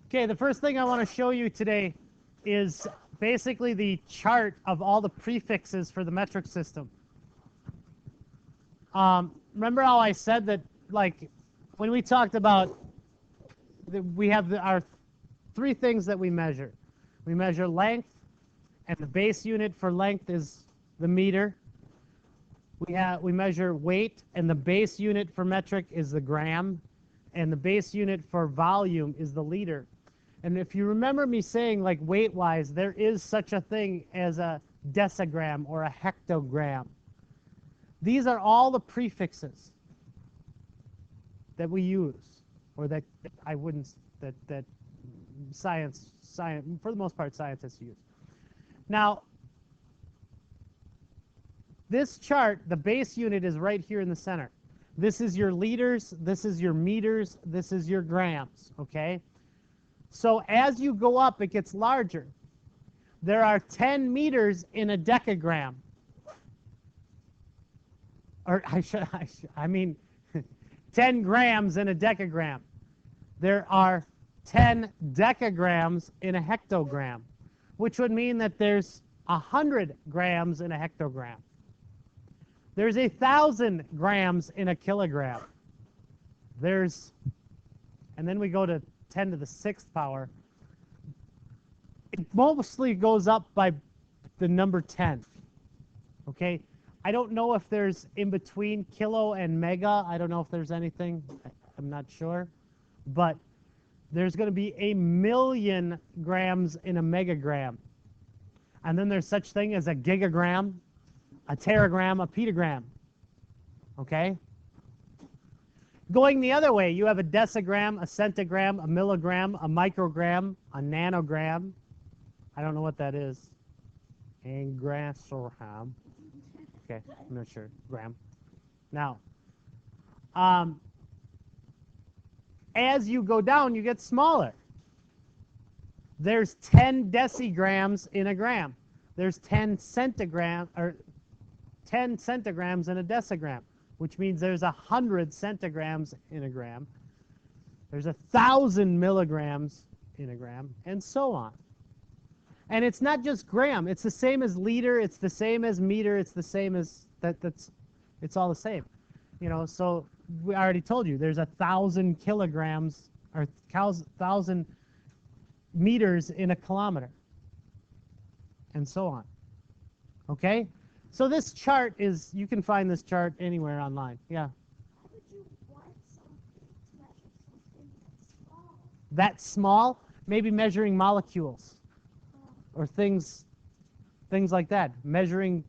Okay, the first thing I want to show you today is basically the chart of all the prefixes for the metric system. Remember how I said that, like, when we talked about, we have our three things that we measure. We measure length, and the base unit for length is the meter. We measure weight, and the base unit for metric is the gram, and the base unit for volume is the liter. And if you remember me saying, like, weight-wise, there is such a thing as a decigram or a hectogram. These are all the prefixes that we use, or that I wouldn't, that science, for the most part, scientists use. Now, this chart, the base unit is right here in the center. This is your liters, this is your meters, this is your grams, okay? So as you go up, it gets larger. There are 10 meters in a decagram. Or I mean, 10 grams in a decagram. There are 10 decagrams in a hectogram, which would mean that there's 100 grams in a hectogram. There's 1,000 grams in a kilogram. And then we go to 10 to the 6th power. It mostly goes up by the number 10. Okay? I don't know if there's in between kilo and mega. I don't know if there's anything. I'm not sure. But there's going to be 1,000,000 grams in a megagram. And then there's such thing as a gigagram, a teragram, a petagram. Okay? Going the other way, you have a decigram, a centigram, a milligram, a microgram, a nanogram. I don't know what that is. Angstrom. Okay, I'm not sure. Gram. Now, as you go down, you get smaller. There's 10 decigrams in a gram. There's 10 centigrams in a decigram, which means there's 100 centigrams in a gram. There's 1,000 milligrams in a gram, and so on. And it's not just gram. It's the same as liter. It's the same as meter. It's the same as it's all the same. You know, so I already told you there's 1,000 kilograms or 1,000 meters in a kilometer, and so on. Okay? So this chart is, you can find this chart anywhere online. Yeah? Why would you want something to measure something that's small? That small? Maybe measuring molecules or things like that. Measuring,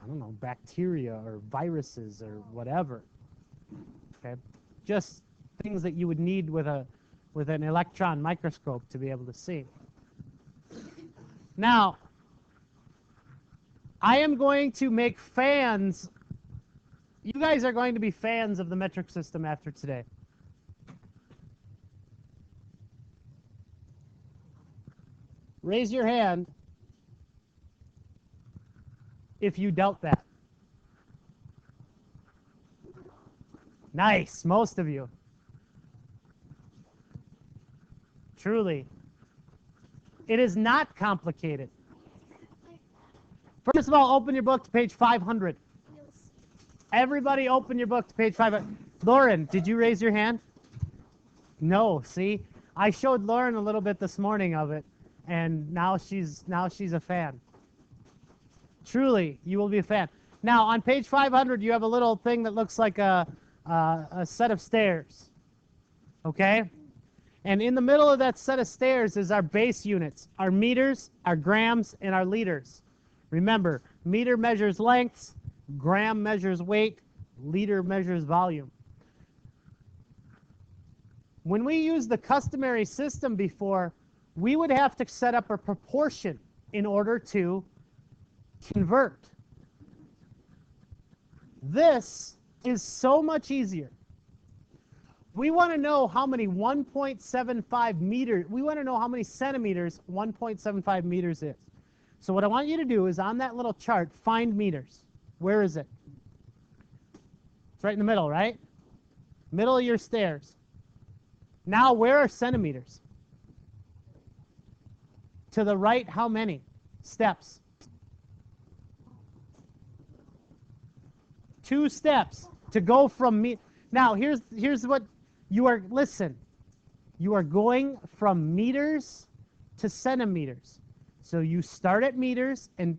I don't know, bacteria or viruses or whatever. Okay? Just things that you would need with an electron microscope to be able to see. Now, I am going to make fans. You guys are going to be fans of the metric system after today. Raise your hand if you doubt that. Nice, most of you. Truly. It is not complicated. First of all, open your book to page 500. Everybody open your book to page 500. Lauren, did you raise your hand? No, see? I showed Lauren a little bit this morning of it, and now she's a fan. Truly, you will be a fan. Now, on page 500, you have a little thing that looks like a set of stairs. Okay? And in the middle of that set of stairs is our base units, our meters, our grams, and our liters. Remember, meter measures lengths, gram measures weight, liter measures volume. When we use the customary system before, we would have to set up a proportion in order to convert. This is so much easier. We want to know how many 1.75 meters, we want to know how many centimeters 1.75 meters is. So what I want you to do is on that little chart, find meters. Where is it? It's right in the middle, right? Middle of your stairs. Now, where are centimeters? To the right, how many steps? 2 steps to go from me. Now, here's what you are, listen. You are going from meters to centimeters. So you start at meters and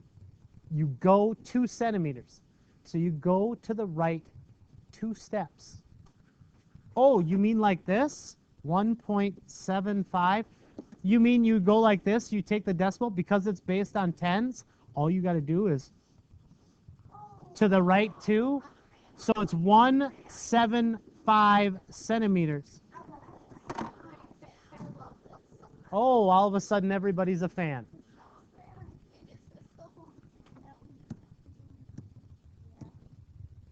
you go 2 centimeters. So you go to the right 2 steps. Oh, you mean like this? 1.75? You mean you go like this, you take the decimal, because it's based on tens, all you got to do is to the right 2. So it's 175 centimeters. Oh, all of a sudden everybody's a fan.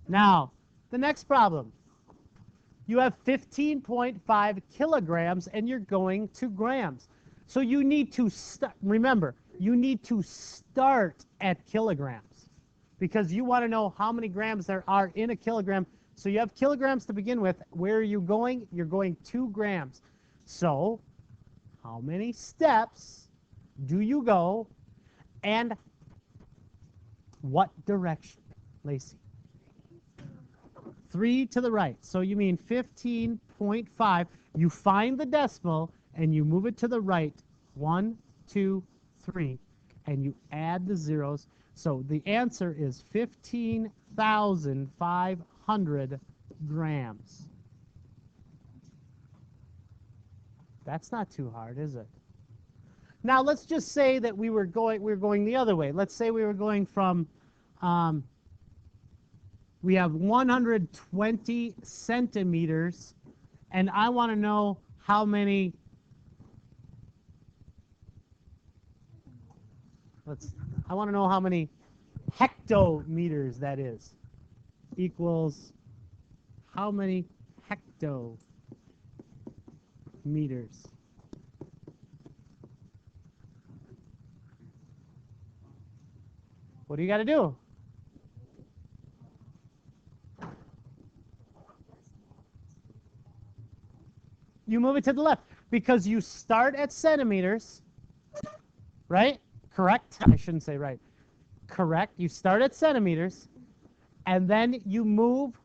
Now, the next problem. You have 15.5 kilograms and you're going to grams. So you need to remember, you need to start at kilograms because you want to know how many grams there are in a kilogram. So you have kilograms to begin with. Where are you going? You're going 2 grams. So how many steps do you go and what direction, Lacey? 3 to the right. So you mean 15.5. You find the decimal and you move it to the right. 1, 2, 3. And you add the zeros. So the answer is 15,500 grams. That's not too hard, is it? Now let's just say that we were going the other way. Let's say we were going from we have 120 centimeters, and I want to know how many. I want to know how many hectometers that is. Equals how many hectometers? What do you got to do? You move it to the left because you start at centimeters, right? Correct? I shouldn't say right. Correct. You start at centimeters, and then you move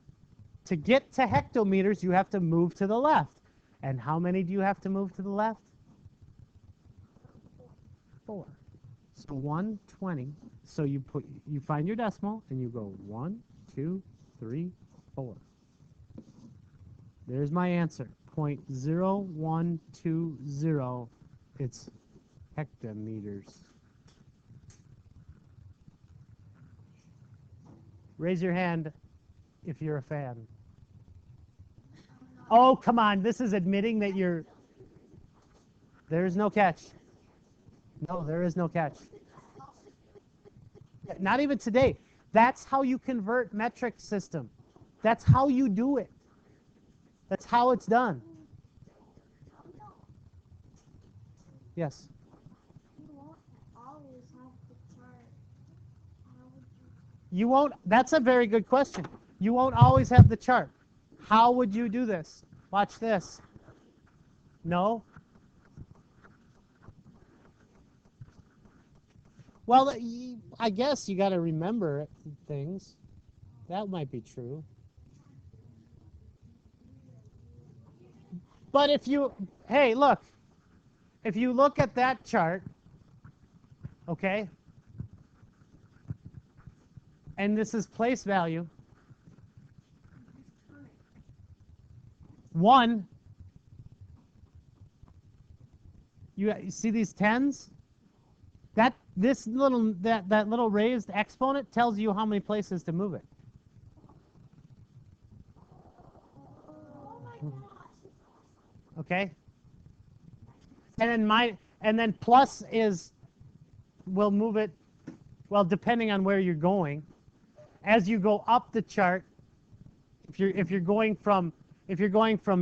to get to hectometers. You have to move to the left. And how many do you have to move to the left? 4. So 120. So you find your decimal and you go 1, 2, 3, 4. There's my answer. 0.0120. It's hectometers. Raise your hand if you're a fan. Oh, come on. This is admitting that you're... There's no catch. No, there is no catch. Not even today. That's how you convert metric system. That's how you do it. That's how it's done. Yes? You won't always have the chart. How would you? You won't. That's a very good question. You won't always have the chart. How would you do this? Watch this. No? Well, I guess you got to remember things. That might be true. But if you, hey, look. If you look at that chart, okay, and this is place value, 1, you see these tens? That little raised exponent tells you how many places to move it. Oh my gosh. Okay? And then plus is will move it, well, depending on where you're going. As you go up the chart, if you're going from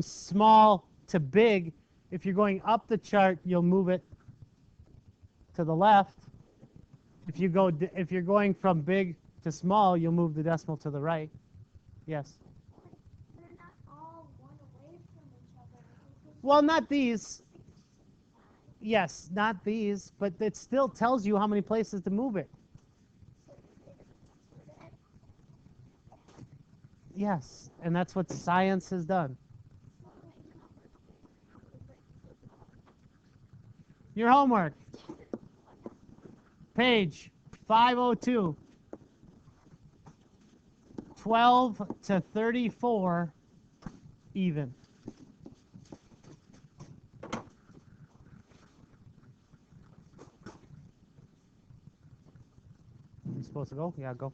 small to big, if you're going up the chart, you'll move it to the left. If you're going from big to small, you'll move the decimal to the right. Yes. They're not all one away from each other. Well, not these. Yes, not these, but it still tells you how many places to move it. Yes, and that's what science has done. Your homework. Page 502. 12 to 34 even. You supposed to go? Yeah, go.